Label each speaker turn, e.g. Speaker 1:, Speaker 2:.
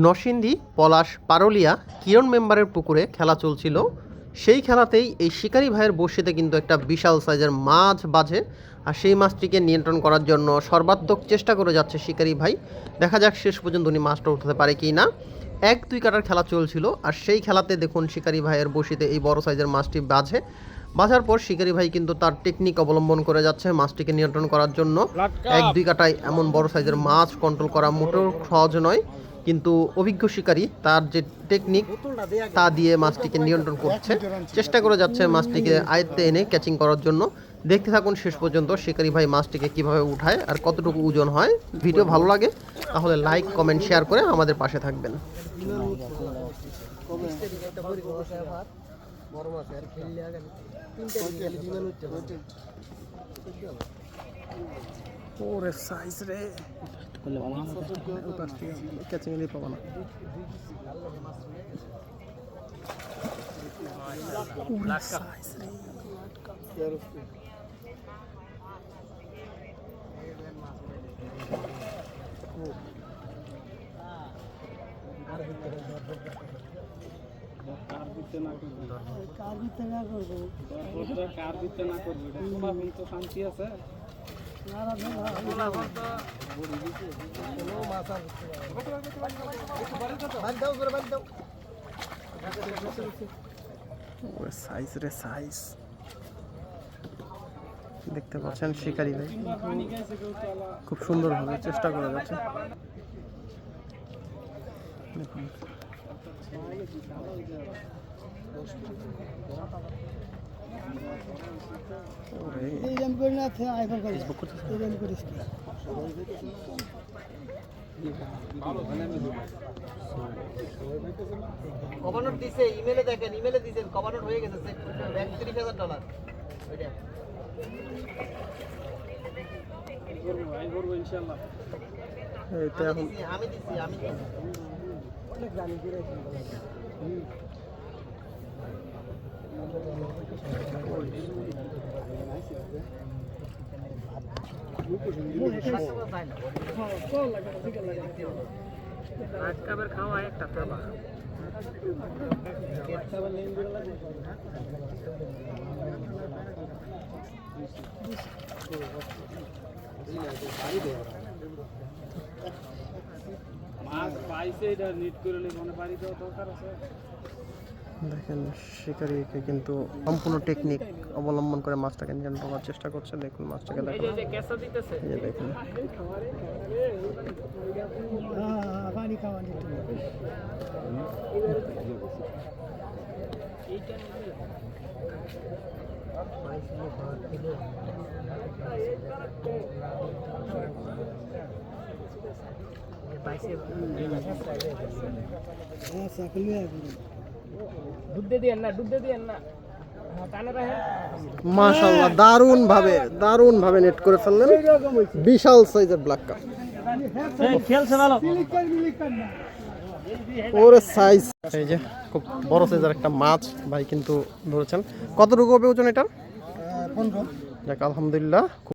Speaker 1: নরসিংদী পলাশ পারুলিয়া কিরণ মেম্বারের পুকুরে খেলা চলছিল। সেই খেলাতেই এই শিকারি ভাইয়ের বড়শিতে কিন্তু একটা বিশাল সাইজের মাছ বাজে, আর সেই মাছটিকে নিয়ন্ত্রণ করার জন্য সর্বাত্মক চেষ্টা করে যাচ্ছে শিকারি ভাই। দেখা যাক শেষ পর্যন্ত উনি মাছটা উঠাতে পারে কি না। 1-2 কাটার খেলা চলছিল, আর সেই খেলাতে দেখুন শিকারি ভাইয়ের বড়শিতে এই বড় সাইজের মাছটি বাজার পর শিকারি ভাই কিন্তু তার টেকনিক অবলম্বন করে যাচ্ছে মাছটিকে নিয়ন্ত্রণ করার জন্য। 1-2 কাটায় এমন বড় সাইজের মাছ কন্ট্রোল করা মোটেও সহজ নয়, কিন্তু অভিজ্ঞ শিকারী তার যে টেকনিক তা দিয়ে মাছটিকে নিয়ন্ত্রণ করছে, চেষ্টা করে যাচ্ছে মাছটিকে আয়ত্তে এনে ক্যাচিং করার জন্য। দেখতে থাকুন শেষ পর্যন্ত শিকারি ভাই মাছটিকে কিভাবে উঠায় আর কতটুকু ওজন হয়। ভিডিও ভালো লাগে তাহলে লাইক কমেন্ট শেয়ার করে আমাদের পাশে থাকবেন। ওরে সাইজ রে ক্যাচিং এ পাবো না।
Speaker 2: শান্তি আছে।
Speaker 1: সাইজ রে সাইজ দেখতে পাচ্ছেন শিকারি ভাই খুব সুন্দরভাবে চেষ্টা করে যাচ্ছে। দেখুন
Speaker 3: কমানোর দিছে, ইমেলে দেখেন, ইমেলে দিছেন, কমানোর হয়ে গেছে $30,000 ওইটা
Speaker 2: ইনশাআল্লাহ।
Speaker 3: আমি দিছি অনেক জানি করে
Speaker 2: আজকাবের খাওয়া একটা খাবা মাছ পাইছে, এটা নিট করে মনে বাড়ি দেওয়া দরকার আছে।
Speaker 1: দেখেন শিকারিকে কিন্তু সম্পূর্ণ টেকনিক অবলম্বন করে মাছটাকে নিয়ন্ত্রণ করার চেষ্টা করছে। দেখুন মাছটাকে দেখুন, এই যে দেখুন মাশাআল্লাহ দারুণ ভাবে নেট করে ফেললেন। বিশাল সাইজের ব্ল্যাক কাপ, ওরে সাইজ। এই যে খুব বড় সাইজের একটা মাছ ভাই কিন্তু ধরেছেন। কতটুকু হবে ওজন এটার? 15। দেখ আলহামদুলিল্লাহ।